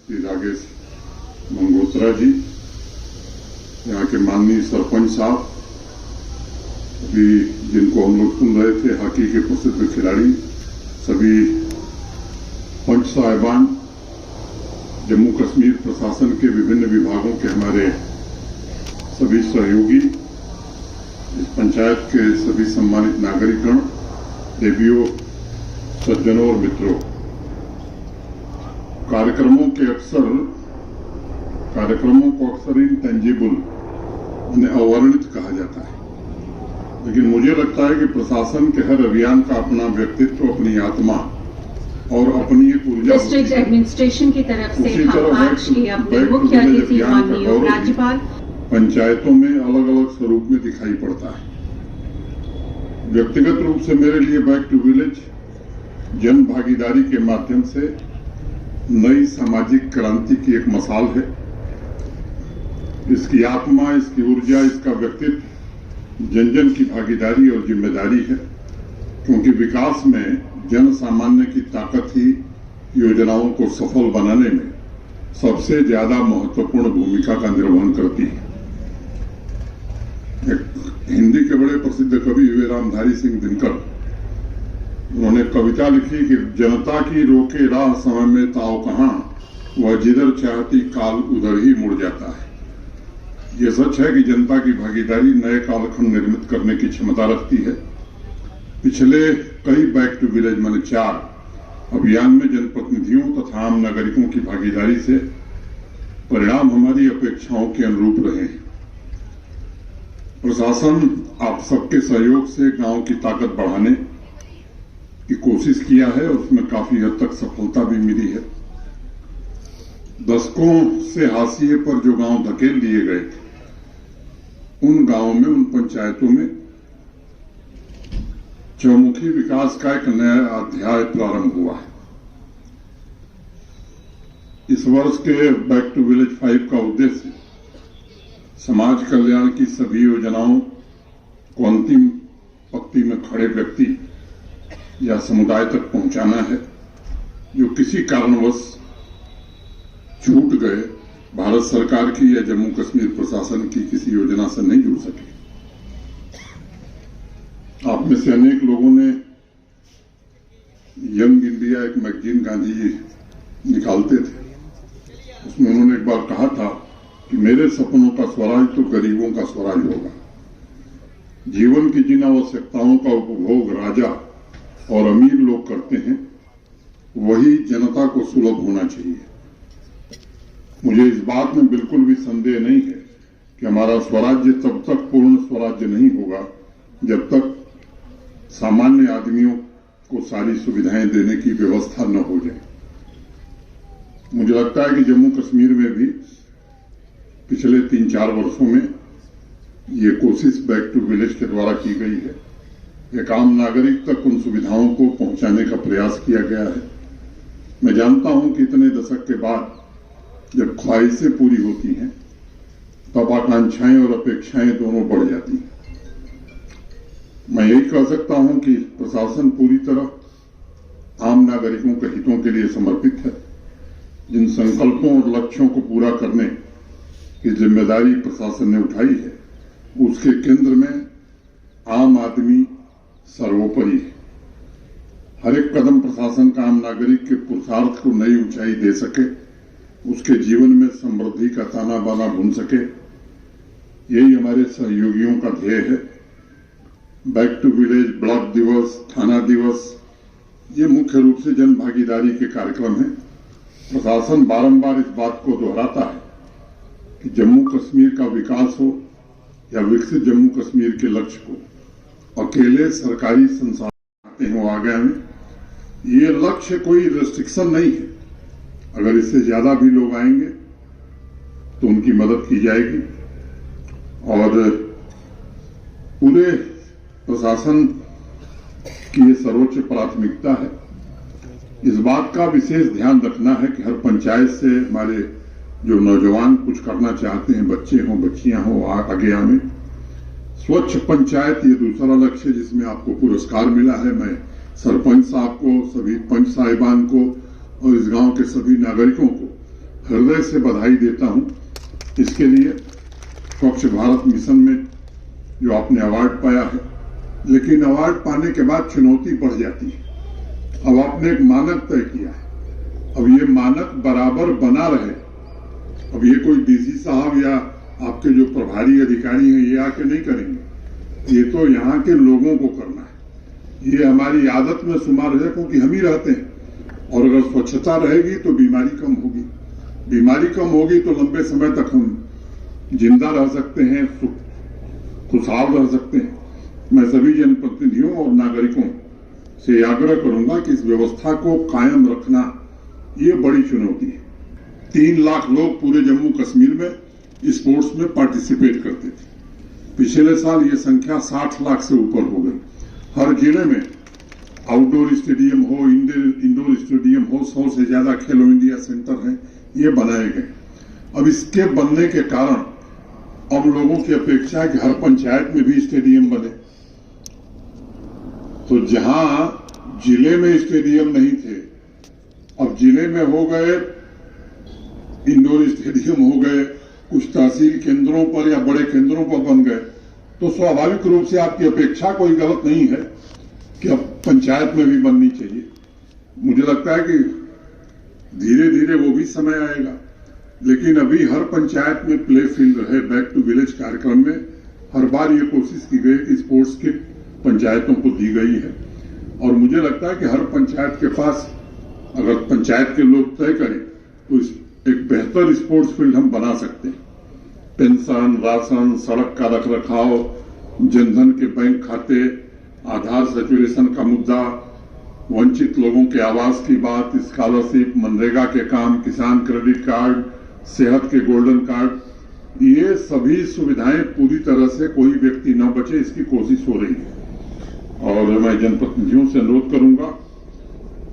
श्री राजेश मंगोत्रा जी, यहाँ के माननीय सरपंच साहब, अभी जिनको हम लोग सुन रहे थे, हॉकी के प्रसिद्ध खिलाड़ी, सभी पंच साहिबान, जम्मू कश्मीर प्रशासन के विभिन्न विभागों के हमारे सभी सहयोगी, इस पंचायत के सभी सम्मानित नागरिकगण, देवियों, सज्जनों और मित्रों, कार्यक्रमों को अक्सर इंटेंजिबल यानी अवर्णित कहा जाता है, लेकिन मुझे लगता है कि प्रशासन के हर अभियान का अपना व्यक्तित्व, अपनी आत्मा और अपनी एक ऊर्जा। डिस्ट्रिक्ट एडमिनिस्ट्रेशन की तरफ से हम आज के अपने मुख्य अतिथि माननीय राज्यपाल पंचायतों में अलग अलग स्वरूप में दिखाई पड़ता है। व्यक्तिगत रूप से मेरे लिए बैक टू विलेज जन भागीदारी के माध्यम से नई सामाजिक क्रांति की एक मसाल है। इसकी आत्मा, इसकी ऊर्जा, इसका व्यक्तित्व जन जन की भागीदारी और जिम्मेदारी है, क्योंकि विकास में जन सामान्य की ताकत ही योजनाओं को सफल बनाने में सबसे ज्यादा महत्वपूर्ण भूमिका का निर्वहन करती है। हिंदी के बड़े प्रसिद्ध कवि हुए रामधारी सिंह दिनकर, उन्होंने कविता लिखी कि जनता की रोके राह समय में ताओ कहां, वह जिधर चाहती काल उधर ही मुड़ जाता है। यह सच है कि जनता की भागीदारी नए कालखंड निर्मित करने की क्षमता रखती है। पिछले कई बैक टू विलेज माने 4 अभियान में जनप्रतिनिधियों तथा आम नागरिकों की भागीदारी से परिणाम हमारी अपेक्षाओं के अनुरूप रहे हैं। प्रशासन आप सबके सहयोग से गांव की ताकत बढ़ाने की कोशिश किया है और उसमें काफी हद तक सफलता भी मिली है। दशकों से हाशिए पर जो गांव धकेल दिए गए थे, उन गांवों में, उन पंचायतों में चौमुखी विकास का एक नया अध्याय प्रारंभ हुआ है। इस वर्ष के बैक टू विलेज 5 का उद्देश्य समाज कल्याण की सभी योजनाओं को अंतिम पंक्ति में खड़े व्यक्ति या समुदाय तक पहुंचाना है, जो किसी कारणवश छूट गए, भारत सरकार की या जम्मू कश्मीर प्रशासन की किसी योजना से नहीं जुड़ सके। आप में से अनेक लोगों ने यंग इंडिया एक मैगजीन गांधी जी निकालते थे, उसमें उन्होंने एक बार कहा था कि मेरे सपनों का स्वराज तो गरीबों का स्वराज होगा। जीवन की जिन आवश्यकताओं का उपभोग राजा और अमीर लोग करते हैं, वही जनता को सुलभ होना चाहिए। मुझे इस बात में बिल्कुल भी संदेह नहीं है कि हमारा स्वराज्य तब तक पूर्ण स्वराज्य नहीं होगा जब तक सामान्य आदमियों को सारी सुविधाएं देने की व्यवस्था न हो जाए। मुझे लगता है कि जम्मू कश्मीर में भी पिछले 3-4 वर्षों में ये कोशिश बैक टू विलेज के द्वारा की गई है। एक आम नागरिक तक उन सुविधाओं को पहुंचाने का प्रयास किया गया है। मैं जानता हूं कि इतने दशक के बाद जब ख्वाहिशें पूरी होती हैं, तब आकांक्षाएं और अपेक्षाएं दोनों बढ़ जाती हैं। मैं यही कह सकता हूं कि प्रशासन पूरी तरह आम नागरिकों के हितों के लिए समर्पित है। जिन संकल्पों और लक्ष्यों को पूरा करने की जिम्मेदारी प्रशासन ने उठाई है, उसके केंद्र में आम आदमी सर्वोपरि है। हर एक कदम प्रशासन का आम नागरिक के पुरुषार्थ को नई ऊंचाई दे सके, उसके जीवन में समृद्धि का ताना बाना बुन सके, यही हमारे सहयोगियों का ध्येय है। बैक टू विलेज, ब्लॉक दिवस, थाना दिवस, ये मुख्य रूप से जन भागीदारी के कार्यक्रम हैं। प्रशासन बारंबार इस बात को दोहराता है कि जम्मू कश्मीर का विकास हो या विकसित जम्मू कश्मीर के लक्ष्य को अकेले सरकारी संसाधन आते हैं, वो आ गए हैं। ये लक्ष्य कोई रेस्ट्रिक्शन नहीं है। अगर इससे ज्यादा भी लोग आएंगे तो उनकी मदद की जाएगी और पूरे प्रशासन की ये सर्वोच्च प्राथमिकता है। इस बात का विशेष ध्यान रखना है कि हर पंचायत से हमारे जो नौजवान कुछ करना चाहते हैं, बच्चे हों, बच्चियां हों, आगे आवे। स्वच्छ पंचायत ये दूसरा लक्ष्य जिसमें आपको पुरस्कार मिला है। मैं सरपंच साहब को, सभी पंच साहिबान को और इस गांव के सभी नागरिकों को हृदय से बधाई देता हूं इसके लिए। स्वच्छ भारत मिशन में जो आपने अवार्ड पाया है, लेकिन अवार्ड पाने के बाद चुनौती बढ़ जाती है। अब आपने एक मानक तय किया है, अब ये मानक बराबर बना रहे। अब ये कोई डीसी साहब या आपके जो प्रभारी अधिकारी हैं ये आके नहीं करेंगे, ये तो यहाँ के लोगों को करना है। ये हमारी आदत में शुमार है क्योंकि हम ही रहते हैं, और अगर स्वच्छता रहेगी तो बीमारी कम होगी, बीमारी कम होगी तो लंबे समय तक हम जिंदा रह सकते हैं, खुशहाल रह सकते हैं। मैं सभी जनप्रतिनिधियों और नागरिकों से आग्रह करूंगा कि इस व्यवस्था को कायम रखना ये बड़ी चुनौती है। 3 लाख लोग पूरे जम्मू कश्मीर में स्पोर्ट्स में पार्टिसिपेट करते थे। पिछले साल ये संख्या 60 लाख से ऊपर हो गई। हर जिले में आउटडोर स्टेडियम हो, इंडोर स्टेडियम हो, 100 से ज्यादा खेलो इंडिया सेंटर हैं, ये बनाए गए। अब इसके बनने के कारण अब लोगों की अपेक्षा है कि हर पंचायत में भी स्टेडियम बने। तो जहां जिले में स्टेडियम नहीं थे, अब जिले में हो गए, इंडोर स्टेडियम हो गए, कुछ तहसील केंद्रों पर या बड़े केंद्रों पर बन गए, तो स्वाभाविक रूप से आपकी अपेक्षा कोई गलत नहीं है कि अब पंचायत में भी बननी चाहिए। मुझे लगता है कि धीरे धीरे वो भी समय आएगा, लेकिन अभी हर पंचायत में प्ले फील्ड रहे। बैक टू विलेज कार्यक्रम में हर बार ये कोशिश की गई कि स्पोर्ट्स किट पंचायतों को दी गई है, और मुझे लगता है कि हर पंचायत के पास अगर पंचायत के लोग तय करें तो एक बेहतर स्पोर्ट्स फील्ड हम बना सकते हैं। पेंशन, राशन, सड़क का रखरखाव, जनधन के बैंक खाते, आधार सैचुरेशन का मुद्दा, वंचित लोगों के आवास की बात, स्कॉलरशिप, मनरेगा के काम, किसान क्रेडिट कार्ड, सेहत के गोल्डन कार्ड, ये सभी सुविधाएं पूरी तरह से कोई व्यक्ति न बचे, इसकी कोशिश हो रही है। और मैं जनप्रतिनिधियों से अनुरोध करूंगा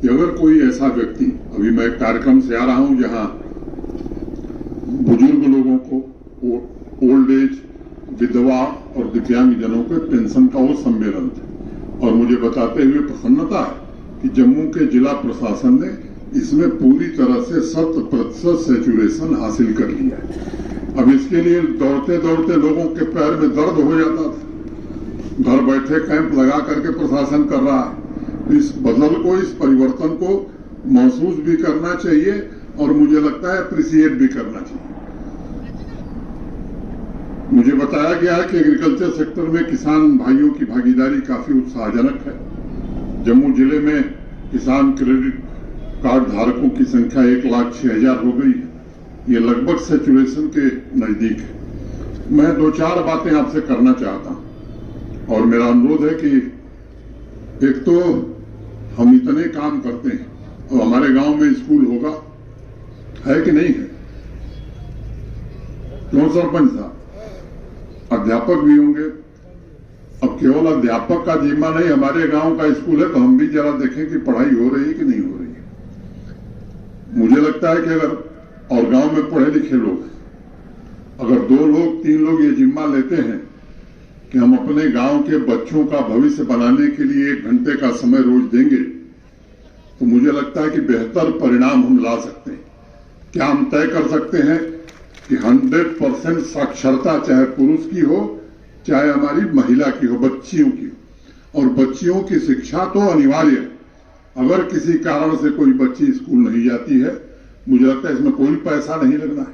कि अगर कोई ऐसा व्यक्ति, अभी मैं एक कार्यक्रम से आ रहा हूं जहां बुजुर्ग लोगों को, ओल्ड एज, विधवा और दिव्यांगजनों के पेंशन का वो सम्मेलन था, और मुझे बताते हुए प्रसन्नता है कि जम्मू के जिला प्रशासन ने इसमें पूरी तरह से 100% सैचुरेशन हासिल कर लिया है। अब इसके लिए दौड़ते दौड़ते लोगों के पैर में दर्द हो जाता था, घर बैठे कैंप लगा करके प्रशासन कर रहा है। इस बदल को, इस परिवर्तन को महसूस भी करना चाहिए, और मुझे लगता है अप्रिशिएट भी करना चाहिए। मुझे बताया गया है कि एग्रीकल्चर सेक्टर में किसान भाइयों की भागीदारी काफी उत्साहजनक है। जम्मू जिले में किसान क्रेडिट कार्ड धारकों की संख्या 1,06,000 हो गई है। ये लगभग सैचुरेशन के नजदीक है। मैं 2-4 बातें आपसे करना चाहता हूं, और मेरा अनुरोध है कि एक तो हम इतने काम करते हैं, और हमारे गांव में स्कूल होगा, है कि नहीं है? क्यों सरपंच साहब? अध्यापक भी होंगे। अब केवल अध्यापक का जिम्मा नहीं, हमारे गांव का स्कूल है तो हम भी जरा देखें कि पढ़ाई हो रही है कि नहीं हो रही है। मुझे लगता है कि अगर, और गांव में पढ़े लिखे लोग, अगर 2 लोग 3 लोग ये जिम्मा लेते हैं कि हम अपने गांव के बच्चों का भविष्य बनाने के लिए 1 घंटे का समय रोज देंगे, तो मुझे लगता है कि बेहतर परिणाम हम ला सकते हैं। क्या हम तय कर सकते हैं कि 100% साक्षरता चाहे पुरुष की हो चाहे हमारी महिला की हो, बच्चियों की हो, और बच्चियों की शिक्षा तो अनिवार्य है। अगर किसी कारण से कोई बच्ची स्कूल नहीं जाती है, मुझे लगता है इसमें कोई पैसा नहीं लगना है,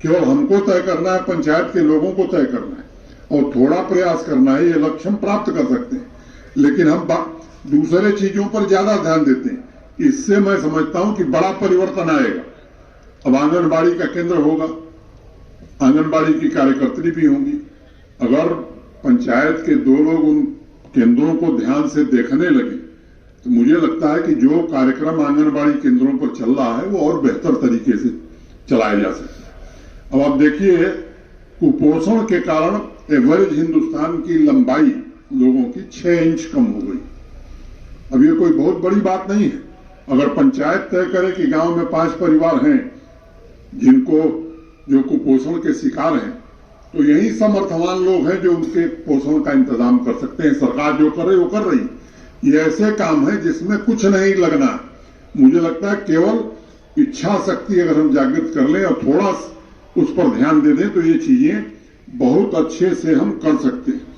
केवल हमको तय करना है, पंचायत के लोगों को तय करना है और थोड़ा प्रयास करना है। ये लक्ष्य हम प्राप्त कर सकते हैं, लेकिन हम दूसरे चीजों पर ज्यादा ध्यान देते हैं। इससे मैं समझता हूं कि बड़ा परिवर्तन आएगा। अब आंगनबाड़ी का केंद्र होगा, आंगनबाड़ी की कार्यकर्त्री भी होंगी। अगर पंचायत के 2 लोग उन केंद्रों को ध्यान से देखने लगे, तो मुझे लगता है कि जो कार्यक्रम आंगनबाड़ी केंद्रों पर चल रहा है वो और बेहतर तरीके से चलाया जा सकता है। अब आप देखिए, कुपोषण के कारण एवरेज हिंदुस्तान की लंबाई लोगों की 6 इंच कम हो गई। अब ये कोई बहुत बड़ी बात नहीं है। अगर पंचायत तय करे कि गांव में 5 परिवार हैं जो कुपोषण के शिकार हैं, तो यही समर्थवान लोग हैं जो उनके पोषण का इंतजाम कर सकते हैं। सरकार जो कर रही वो कर रही। ये ऐसे काम है जिसमें कुछ नहीं लगना। मुझे लगता है केवल इच्छा शक्ति अगर हम जागृत कर लें और थोड़ा उस पर ध्यान दे दें तो ये चीजें बहुत अच्छे से हम कर सकते हैं।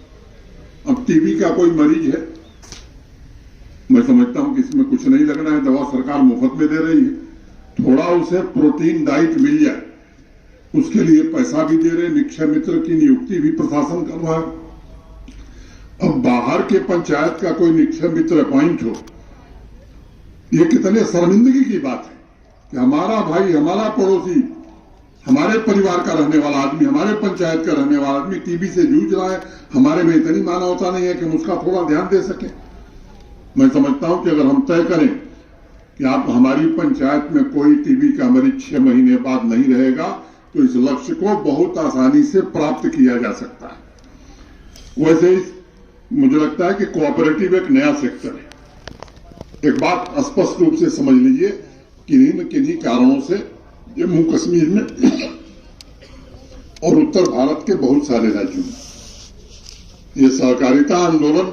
अब टीबी का कोई मरीज है, मैं समझता हूं कि इसमें कुछ नहीं लगना है, दवा सरकार मुफ्त में दे रही है, थोड़ा उसे प्रोटीन डाइट मिल जाए उसके लिए पैसा भी दे रहे, निक्षय मित्र की नियुक्ति भी प्रशासन कर रहा है। अब बाहर के पंचायत का कोई निक्षय मित्र अपॉइंट हो, ये कितने शर्मिंदगी की बात है कि हमारा भाई, हमारा पड़ोसी, हमारे परिवार का रहने वाला आदमी, हमारे पंचायत का रहने वाला आदमी टीबी से जूझ रहा है, हमारे में इतनी मानवता नहीं है कि हम उसका थोड़ा ध्यान दे सकें। मैं समझता हूं कि अगर हम तय करें कि आप हमारी पंचायत में कोई टीबी का मरीज 6 महीने बाद नहीं रहेगा तो इस लक्ष्य को बहुत आसानी से प्राप्त किया जा सकता है। वैसे ही मुझे लगता है कि कोऑपरेटिव एक नया सेक्टर है। एक बात स्पष्ट रूप से समझ लीजिए, किन्हीं कारणों से जम्मू कश्मीर में और उत्तर भारत के बहुत सारे राज्यों में ये सहकारिता आंदोलन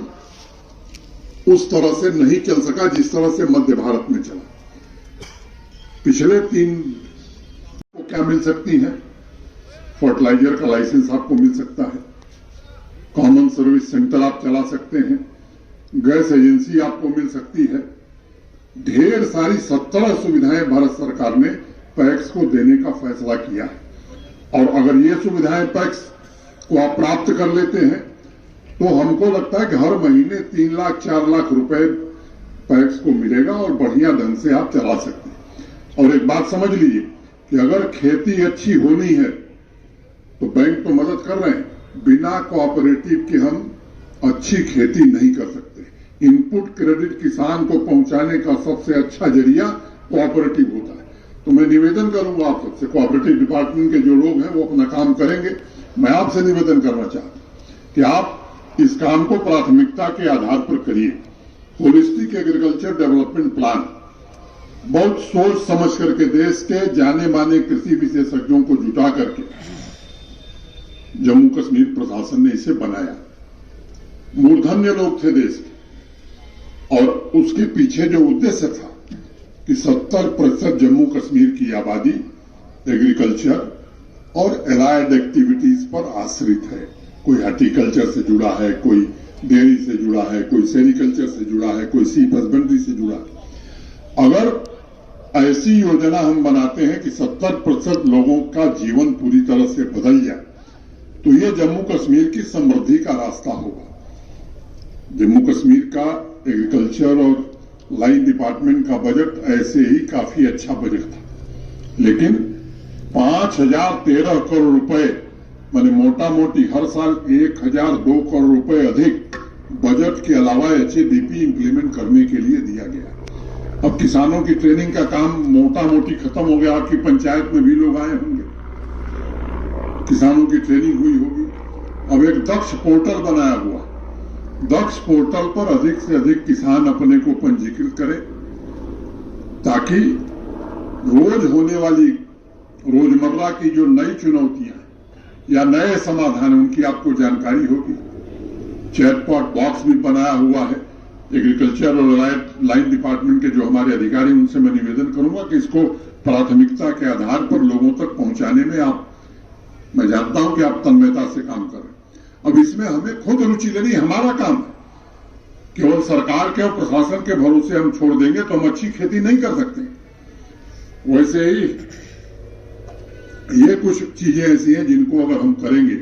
उस तरह से नहीं चल सका जिस तरह से मध्य भारत में चला। पिछले 3 को क्या मिल सकती है, फर्टिलाइजर का लाइसेंस आपको मिल सकता है, कॉमन सर्विस सेंटर आप चला सकते हैं, गैस एजेंसी आपको मिल सकती है, ढेर सारी 17 सुविधाएं भारत सरकार ने पैक्स को देने का फैसला किया है। और अगर ये सुविधाएं पैक्स को आप प्राप्त कर लेते हैं तो हमको लगता है कि हर महीने 3 लाख 4 लाख रुपए पैक्स को मिलेगा और बढ़िया ढंग से आप चला सकते हैं। और एक बात समझ लीजिए कि अगर खेती अच्छी होनी है तो बैंक तो मदद कर रहे हैं, बिना कोऑपरेटिव के हम अच्छी खेती नहीं कर सकते। इनपुट क्रेडिट किसान को पहुंचाने का सबसे अच्छा जरिया कोऑपरेटिव होता है। तो मैं निवेदन करूंगा आप सबसे, कोऑपरेटिव डिपार्टमेंट के जो लोग हैं वो अपना काम करेंगे। मैं आपसे निवेदन करना चाहता हूं कि आप इस काम को प्राथमिकता के आधार पर करिए। होलिस्टिक एग्रीकल्चर डेवलपमेंट प्लान बहुत सोच समझ करके देश के जाने माने कृषि विशेषज्ञों को जुटा करके जम्मू कश्मीर प्रशासन ने इसे बनाया। मूर्धन्य लोग थे देश के और उसके पीछे जो उद्देश्य था कि 70% जम्मू कश्मीर की आबादी एग्रीकल्चर और एलाइड एक्टिविटीज पर आश्रित है। कोई हार्टिकल्चर से जुड़ा है, कोई डेयरी से जुड़ा है, कोई सेरिकल्चर से जुड़ा है, कोई सीप हस्बेंड्री से जुड़ा है। अगर ऐसी योजना हम बनाते हैं कि 70% लोगों का जीवन पूरी तरह से बदल जाए तो ये जम्मू कश्मीर की समृद्धि का रास्ता होगा। जम्मू कश्मीर का एग्रीकल्चर और लाइन डिपार्टमेंट का बजट ऐसे ही काफी अच्छा बजट था, लेकिन 5013 करोड़ रुपए माने मोटा मोटी हर साल 1002 करोड़ रुपए अधिक बजट के अलावा एचएडीपी इंप्लीमेंट करने के लिए दिया गया। अब किसानों की ट्रेनिंग का काम मोटा मोटी खत्म हो गया। आपकी पंचायत में भी लोग आए होंगे, किसानों की ट्रेनिंग हुई होगी। अब एक दक्ष पोर्टल बनाया हुआ, दक्ष पोर्टल पर अधिक से अधिक किसान अपने को पंजीकृत करें ताकि रोज होने वाली रोजमर्रा की जो नई चुनौतियां या नए समाधान उनकी आपको जानकारी होगी। चैटबॉट बॉक्स भी बनाया हुआ है। एग्रीकल्चर और लाइन डिपार्टमेंट के जो हमारे अधिकारी उनसे मैं निवेदन करूंगा कि इसको प्राथमिकता के आधार पर लोगों तक पहुंचाने में मैं जानता हूं कि आप तन्मयता से काम कर रहे हैं। अब इसमें हमें खुद रुचि लेनी हमारा काम है। केवल सरकार के और प्रशासन के भरोसे हम छोड़ देंगे तो हम अच्छी खेती नहीं कर सकते। वैसे ही ये कुछ चीजें ऐसी हैं जिनको अगर हम करेंगे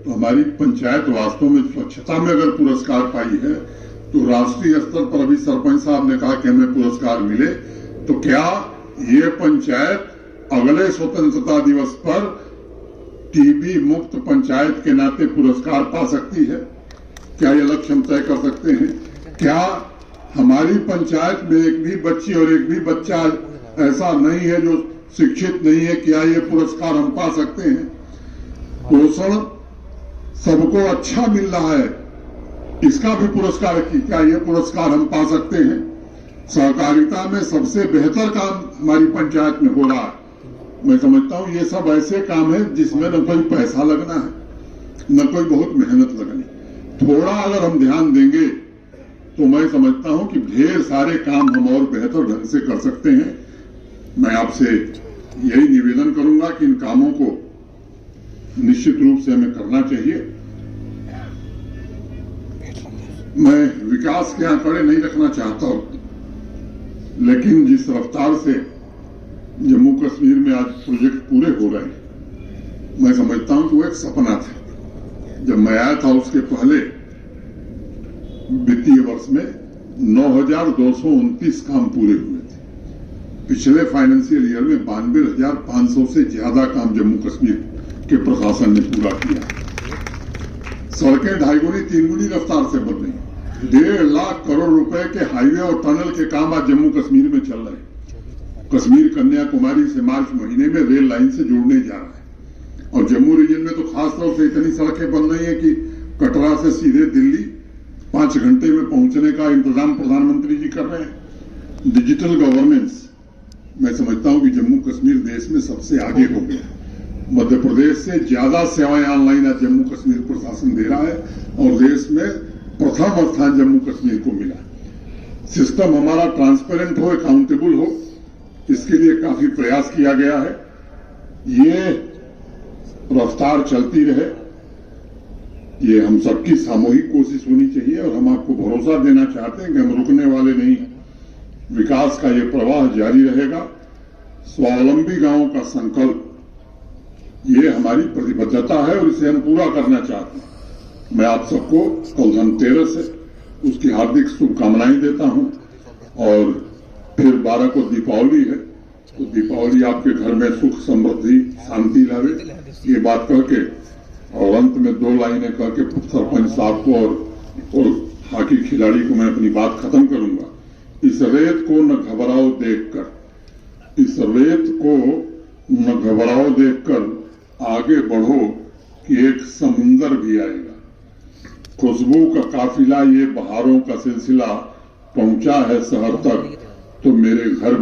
तो हमारी पंचायत वास्तव में स्वच्छता में अगर पुरस्कार पाई है तो राष्ट्रीय स्तर पर अभी सरपंच साहब ने कहा कि हमें पुरस्कार मिले, तो क्या ये पंचायत अगले स्वतंत्रता दिवस पर टीबी मुक्त पंचायत के नाते पुरस्कार पा सकती है? क्या ये लक्ष्य हम तय कर सकते हैं? क्या हमारी पंचायत में एक भी बच्ची और एक भी बच्चा ऐसा नहीं है जो शिक्षित नहीं है? क्या ये पुरस्कार हम पा सकते हैं? पोषण सबको अच्छा मिल रहा है, इसका भी पुरस्कार की क्या ये पुरस्कार हम पा सकते हैं? सहकारिता में सबसे बेहतर काम हमारी पंचायत में हो रहा है। मैं समझता हूं ये सब ऐसे काम है जिसमें न कोई पैसा लगना है न कोई बहुत मेहनत लगनी। थोड़ा अगर हम ध्यान देंगे तो मैं समझता हूं कि ढेर सारे काम हम और बेहतर ढंग से कर सकते हैं। मैं आपसे यही निवेदन करूंगा कि इन कामों को निश्चित रूप से हमें करना चाहिए। मैं विकास के आंकड़े नहीं रखना चाहता हूं, लेकिन जिस रफ्तार से जम्मू कश्मीर में आज प्रोजेक्ट पूरे हो रहे हैं, मैं समझता हूं कि वो एक सपना था। जब मैं आया था उसके पहले वित्तीय वर्ष में 9,229 काम पूरे हुए थे। पिछले फाइनेंशियल ईयर में 92,500 से ज्यादा काम जम्मू कश्मीर के प्रशासन ने पूरा किया। सड़कें 2.5 गुनी 3 गुनी रफ्तार से बन रही। 1.5 लाख करोड़ रुपए के हाईवे और टनल के काम आज जम्मू कश्मीर में चल रहे हैं। कश्मीर कन्याकुमारी से मार्च महीने में रेल लाइन से जोड़ने जा रहा है, और जम्मू रीजन में तो खास तौर से इतनी सड़कें बन रही है कि कटरा से सीधे दिल्ली 5 घंटे में पहुंचने का इंतजाम प्रधानमंत्री जी कर रहे हैं। डिजिटल गवर्नेंस, मैं समझता हूं कि जम्मू कश्मीर देश में सबसे आगे हो गया। मध्य प्रदेश से ज्यादा सेवाएं ऑनलाइन आज जम्मू कश्मीर प्रशासन दे रहा है, और देश में प्रथम स्थान जम्मू कश्मीर को मिला। सिस्टम हमारा ट्रांसपेरेंट हो, अकाउंटेबल हो, इसके लिए काफी प्रयास किया गया है। ये रफ्तार चलती रहे, ये हम सबकी सामूहिक कोशिश होनी चाहिए, और हम आपको भरोसा देना चाहते हैं कि हम रुकने वाले नहीं। विकास का ये प्रवाह जारी रहेगा। स्वावलंबी गांवों का संकल्प, ये हमारी प्रतिबद्धता है और इसे हम पूरा करना चाहते हैं। मैं आप सबको कल धनतेरस है, उसकी हार्दिक शुभकामनाएं देता हूं, और फिर 12 को दीपावली है, तो दीपावली आपके घर में सुख समृद्धि शांति लावे, ये बात कह के और अंत में 2 लाइनें कह के सरपंच साहब को और हॉकी खिलाड़ी को मैं अपनी बात खत्म करूंगा। इस रेत को न घबराओ देखकर, इस रेत को न घबराओ देखकर आगे बढ़ो कि एक समुंदर भी आएगा। खुशबू का काफिला ये बहारों का सिलसिला पहुंचा है शहर तक, तो मेरे घर